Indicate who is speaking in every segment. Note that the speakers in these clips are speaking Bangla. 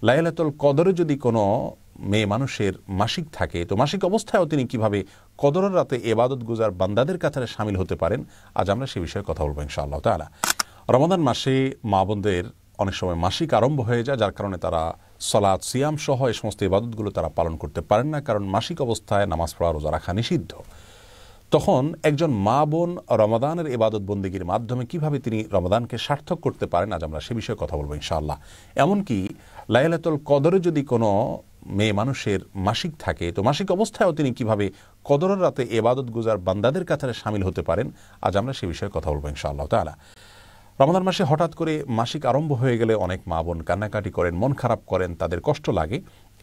Speaker 1: লাইলাতুল কদরে যদি কোনো মেয়ে মানুষের মাসিক থাকে, তো মাসিক অবস্থায়ও তিনি কিভাবে কদরের রাতে ইবাদত গুজার বান্দাদের কাতারে শামিল হতে পারেন, আজ আমরা সে বিষয়ে কথা বলবো ইনশাআল্লাহ তাআলা। রমাদান মাসে মা বোনদের অনেক সময় মাসিক আরম্ভ হয়ে যায়, যার কারণে তারা সালাত সিয়াম সহ এই সমস্ত ইবাদতগুলো তারা পালন করতে পারেন না, কারণ মাসিক অবস্থায় নামাজ পড়া রোজা রাখা নিষিদ্ধ। তখন একজন মা বোন রমাদানের ইবাদত বন্দেগীর মাধ্যমে কিভাবে তিনি রমাদানকে সার্থক করতে পারেন, আজ আমরা সে বিষয়ে কথা বলবো ইনশাআল্লাহ। এমনকি লাইলাতুল কদরে যদি কোনো মেয়ে মানুষের মাসিক থাকে, তো মাসিক অবস্থায়ও তিনি কিভাবে কদরের রাতে ইবাদত গুজার বান্দাদের কাতারে শামিল হতে পারেন, আজ আমরা সে বিষয়ে কথা বলবো ইনশাআল্লাহ তাআলা। রমাদান মাসে হঠাৎ করে মাসিক আরম্ভ হয়ে গেলে অনেক মা বোন কান্নাকাটি করেন, মন খারাপ করেন, তাদের কষ্ট লাগে।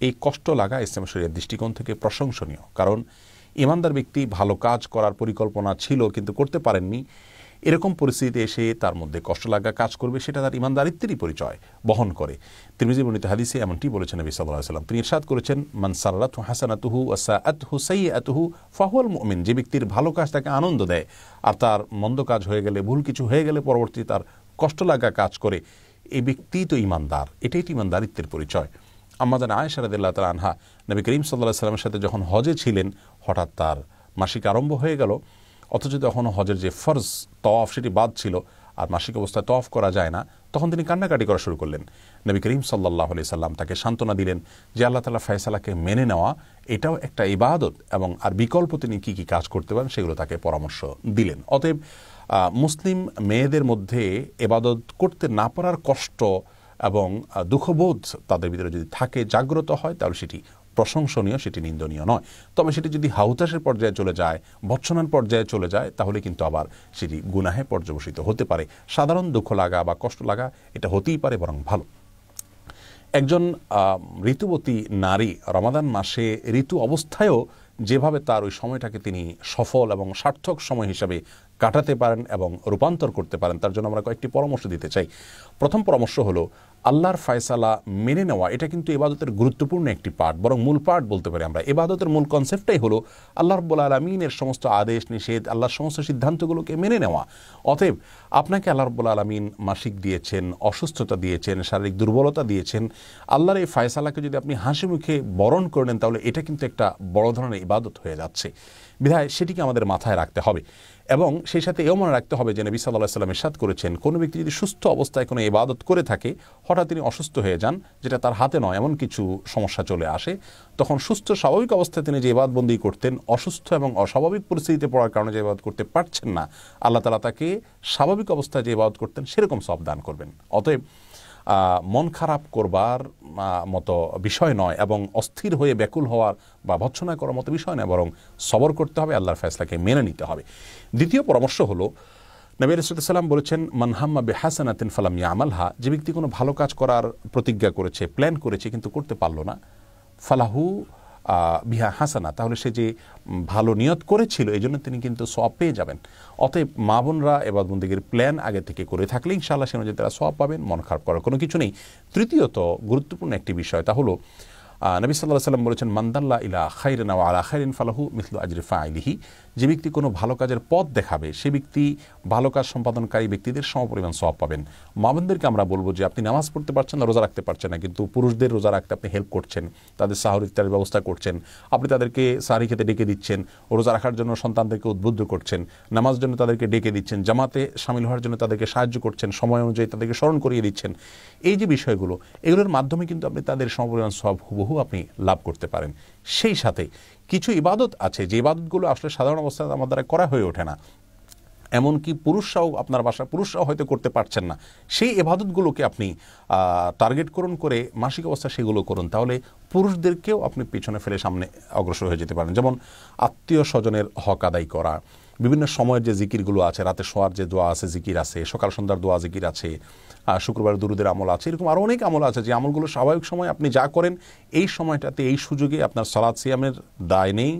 Speaker 1: এই কষ্ট লাগা ইসলাম শরীয়তের দৃষ্টিকোণ থেকে প্রশংসনীয়, কারণ ইমানদার ব্যক্তি ভালো কাজ করার পরিকল্পনা ছিল কিন্তু করতে পারেননি, এরকম পরিস্থিতিতে এসে তার মধ্যে কষ্ট লাগা কাজ করবে, সেটা তার ইমানদারিত্বেরই পরিচয় বহন করে। তিরমিজি বর্ণিত হাদিসে এমনটি বলেছেন নবী সাল্লাল্লাহু আলাইহি ওয়াসাল্লাম। তিনি ইরশাদ করেছেন, মান সাররাতহু হাসানাতুহু ওয়া সাআতহু সাইয়্যাতুহু ফাহুয়াল মুমিন। যে ব্যক্তির ভালো কাজ তাকে আনন্দ দেয় আর তার মন্দ কাজ হয়ে গেলে, ভুল কিছু হয়ে গেলে পরবর্তীতে তার কষ্ট লাগা কাজ করে, এই ব্যক্তি তো ইমানদার, এটাই তো ইমানদারিত্বের পরিচয়। আম্মা জান আয়েশা রাদিয়াল্লাহু তাআলা আনহা নবী করিম সাল্লাল্লাহু আলাইহি ওয়াসাল্লামের সাথে যখন হজে ছিলেন, হঠাৎ তার মাসিক আরম্ভ হয়ে গেল, অথচ তখন হজের যে ফরজ তওয়াফ সেটি বাদ ছিল আর মাসিক অবস্থায় তওয়াফ করা যায় না, তখন তিনি কান্নাকাটি করা শুরু করলেন। নবী করিম সাল্লাল্লাহু আলাইহি সাল্লাম তাকে সান্ত্বনা দিলেন যে আল্লাহ তাআলা ফয়সালাকে মেনে নেওয়া এটাও একটা ইবাদত, এবং আর বিকল্প তিনি কি কি কাজ করতে পারেন সেগুলো তাকে পরামর্শ দিলেন। অতএব মুসলিম মেয়েদের মধ্যে ইবাদত করতে না পারার কষ্ট এবং দুঃখবোধ তাদের ভিতরে যদি থাকে, জাগ্রত হয়, তাহলে সেটি প্রশংসনীয়, সেটি নিন্দনীয় নয়। তবে সেটি যদি হাউতাসের পর্যায়ে চলে যায়, ভৎসনার পর্যায়ে চলে যায়, তাহলে কিন্তু আবার সেটি গুনাহে পর্যবসিত হতে পারে। সাধারণ দুঃখ লাগা বা কষ্ট লাগা এটা হতেই পারে, বরং ভালো। একজন ঋতুবতী নারী রমাদান মাসে ঋতু অবস্থায়ও যেভাবে তার ওই সময়টাকে তিনি সফল এবং সার্থক সময় হিসাবে কাটাতে পারেন এবং রূপান্তর করতে পারেন, তার জন্য আমরা কয়েকটি পরামর্শ দিতে চাই। প্রথম পরামর্শ হলো, আল্লাহর ফয়সালা মেনে নেওয়া এটা কিন্তু ইবাদতের গুরুত্বপূর্ণ একটি পার্ট, বরং মূল পার্ট বলতে পারি আমরা। ইবাদতের মূল কনসেপ্টটাই হলো আল্লাহ রাব্বুল আলামিনের সমস্ত আদেশ নিষেধ, আল্লাহর সমস্ত সিদ্ধান্তগুলোকে মেনে নেওয়া। অতএব আপনাকে আল্লাহ রাব্বুল আলামিন মাসিক দিয়েছেন, অসুস্থতা দিয়েছেন, শারীরিক দুর্বলতা দিয়েছেন, আল্লাহর এই ফয়সালাকে যদি আপনি হাসি মুখে বরণ করে নেন, তাহলে এটা কিন্তু একটা বড় ধরনের ইবাদত হয়ে যাচ্ছে। বিধায় সেটিকে আমাদের মাথায় রাখতে হবে, এবং সেই সাথে এও মনে রাখতে হবে যে নবী সাল্লাল্লাহু আলাইহি ওয়াসাল্লাম ইরশাদ করেছেন, কোনো ব্যক্তি যদি সুস্থ অবস্থায় কোনো ইবাদত করে থাকে, হঠাৎ তিনি অসুস্থ হয়ে যান, যেটা তার হাতে নয়, এমন কিছু সমস্যা চলে আসে, তখন সুস্থ স্বাভাবিক অবস্থায় তিনি যে ইবাদতবন্দি করতেন, অসুস্থ এবং অস্বাভাবিক পরিস্থিতিতে পড়ার কারণে যে ইবাদত করতে পারছেন না, আল্লাহ তাআলা তাকে স্বাভাবিক অবস্থায় যে ইবাদত করতেন সেরকম সওয়াব দান করবেন। অতএব মন খারাপ করবার মতো বিষয় নয়, এবং অস্থির হয়ে ব্যাকুল হওয়ার বা ভৎসনা করার মতো বিষয় নয়, বরং সবর করতে হবে, আল্লাহর ফয়সালাকে মেনে নিতে হবে। দ্বিতীয় পরামর্শ হলো, নবী আলাইহিস সালাম বলেছেন, মান হাম্মা বিহাসানাতিন ফালাম ইয়ামালহা। যে ব্যক্তি কোনো ভালো কাজ করার প্রতিজ্ঞা করেছে, প্ল্যান করেছে, কিন্তু করতে পারল না, ফালাহু বিহা হাসানা, তাহলে সে যে ভালো নিয়ত করেছিল এই জন্য তিনি কিন্তু সওয়াব পেয়ে যাবেন। অতএব মা বোনরা ইবাদত বন্দেগীর প্ল্যান আগে থেকে করে থাকলে ইনশাআল্লাহ সে অনুযায়ী তারা সওয়াব পাবেন, মন খারাপ করার কোনো কিছু নেই। তৃতীয়ত গুরুত্বপূর্ণ একটি বিষয়, তা হলো নবী সাল্লাল্লাহু আলাইহি ওয়াসাল্লাম বলেছেন, মান দাল্লা ইলা খাইরিন ওয়া আলা খাইরিন ফালাহু মিসলু আজরি ফাইলিহি। যে ব্যক্তি কোনো ভালো কাজের পথ দেখাবে, সে ব্যক্তি ভালো কাজ সম্পাদনকারী ব্যক্তিদের সমপরিমাণ সওয়াব পাবেন। মা বোনদেরকে আমরা বলবো যে আপনি নামাজ পড়তে পারছেন না, রোজা রাখতে পারছেন না, কিন্তু পুরুষদের রোজা রাখতে আপনি হেল্প করছেন, তাদের সাহর ইফতারের ব্যবস্থা করছেন, আপনি তাদেরকে সাহরি খেতে ডেকে দিচ্ছেন, রোজা রাখার জন্য সন্তানদেরকে উদ্বুদ্ধ করছেন, নামাজ জন্য তাদেরকে ডেকে দিচ্ছেন, জামাতে শামিল হওয়ার জন্য তাদেরকে সাহায্য করছেন, সময় অনুযায়ী তাদেরকে স্মরণ করিয়ে দিচ্ছেন। এই যে বিষয়গুলো, এগুলোর মাধ্যমে কিন্তু আপনি তাদের সমপরিমাণ সওয়াব হুবহু আপনি লাভ করতে পারেন। সেই সাথে কিছু ইবাদত আছে যে ইবাদতগুলো আসলে সাধারণ অবস্থায় আমার দ্বারা করা হয়ে ওঠে না, এমনকি পুরুষরাও, আপনার বাসার পুরুষরাও হয়তো করতে পারছেন না, সেই ইবাদতগুলোকে আপনি টার্গেট করুন করে মাসিক অবস্থা সেগুলো করুন, তাহলে পুরুষদেরকেও আপনি পিছনে ফেলে সামনে অগ্রসর হয়ে যেতে পারেন। যেমন আত্মীয় স্বজনের হক আদায় করা, বিভিন্ন সময়ের যে জিকিরগুলো আছে, রাতে শোয়ার যে দোয়া আছে, জিকির আছে, সকাল সন্ধ্যার দোয়া জিকির আছে, শুক্রবার দুরুদের আমল আছে, এরকম আরও অনেক আমল আছে যে আমলগুলো স্বাভাবিক সময় আপনি যা করেন, এই সময়টাতে এই সুযোগে আপনার সালাত সিয়ামের দায় নেই,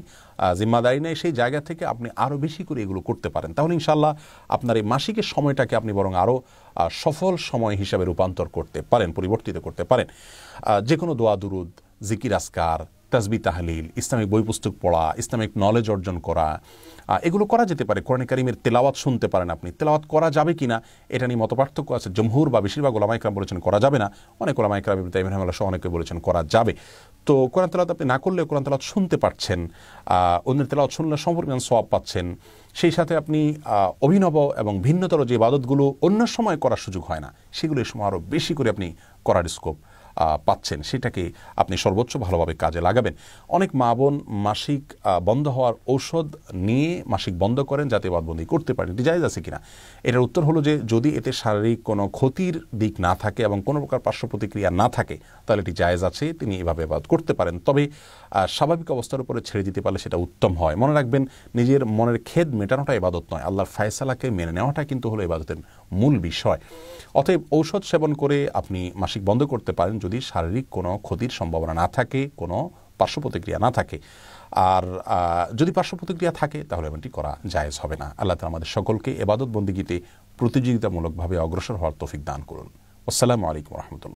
Speaker 1: জিম্মাদারি নেই, সেই জায়গা থেকে আপনি আরও বেশি করে এগুলো করতে পারেন। তাহলে ইনশাআল্লাহ আপনার এই মাসিকের সময়টাকে আপনি বরং আরও সফল সময় হিসাবে রূপান্তর করতে পারেন, পরিবর্তিত করতে পারেন। যে কোনো দোয়া দুরুদ, জিকির আসকার, তাসবিহ তাহলিল, ইসলামিক বই পুস্তক পড়া, ইসলামিক নলেজ অর্জন করা, এগুলো করা যেতে পারে। কোরআন কারীমের তেলাওয়াত শুনতে পারেন আপনি। তেলাওয়াত করা যাবে কিনা এটা নিয়ে মতপার্থক্য আছে। জমহুর বা বেশিরভাগ ওলামা ইকরাম বলেছেন করা যাবে না, অনেক ওলামা ইকরাম ইবনে তাইমিয়া রাহিমাহুল্লাহ সহ অনেকে বলেছেন করা যাবে। তো কোরআন তেলাওয়াত আপনি না করলেও কোরআন তেলাওয়াত শুনতে পারছেন, অন্যের তেলাওয়াত শুনলে সম্পূর্ণ সওয়াব পাচ্ছেন। সেই সাথে আপনি অভিনব এবং ভিন্নতর যে ইবাদতগুলো অন্য সময় করার সুযোগ হয় না, সেগুলো এই সময় আরও বেশি করে আপনি করার স্কোপ পাচ্ছেন, সেটাকে আপনি সর্বোচ্চ ভালোভাবে কাজে লাগাবেন। অনেক মা বোন মাসিক বন্ধ হওয়ার ঔষধ নিয়ে মাসিক বন্ধ করেন যাতে ইবাদতবন্দি করতে পারেন। এটি জায়েজ আছে কিনা? এটার উত্তর হলো যে যদি এতে শারীরিক কোনো ক্ষতির দিক না থাকে এবং কোনো প্রকার পার্শ্ব প্রতিক্রিয়া না থাকে তাহলে এটি জায়েজ আছে, তিনি এভাবে ইবাদত করতে পারেন। তবে স্বাভাবিক অবস্থার উপরে ছেড়ে দিতে পারলে সেটা উত্তম হয়। মনে রাখবেন, নিজের মনের খেদ মেটানোটা ইবাদত নয়, আল্লাহর ফায়সালাকে মেনে নেওয়াটা কিন্তু হলো ইবাদতের মূল বিষয়। অতএব ঔষধ সেবন করে আপনি মাসিক বন্ধ করতে পারেন যদি শারীরিক কোনো ক্ষতির সম্ভাবনা না থাকে, কোনো পার্শ্ব প্রতিক্রিয়া না থাকে। আর যদি পার্শ্ব প্রতিক্রিয়া থাকে তাহলে এমনটি করা জায়েজ হবে না। আল্লাহ তাআলা আমাদের সকলকে ইবাদত বন্দেগীতে প্রতিযোগিতামূলকভাবে অগ্রসর হওয়ার তৌফিক দান করুন। আসসালামু আলাইকুম ওয়া রাহমাতুল্লাহ।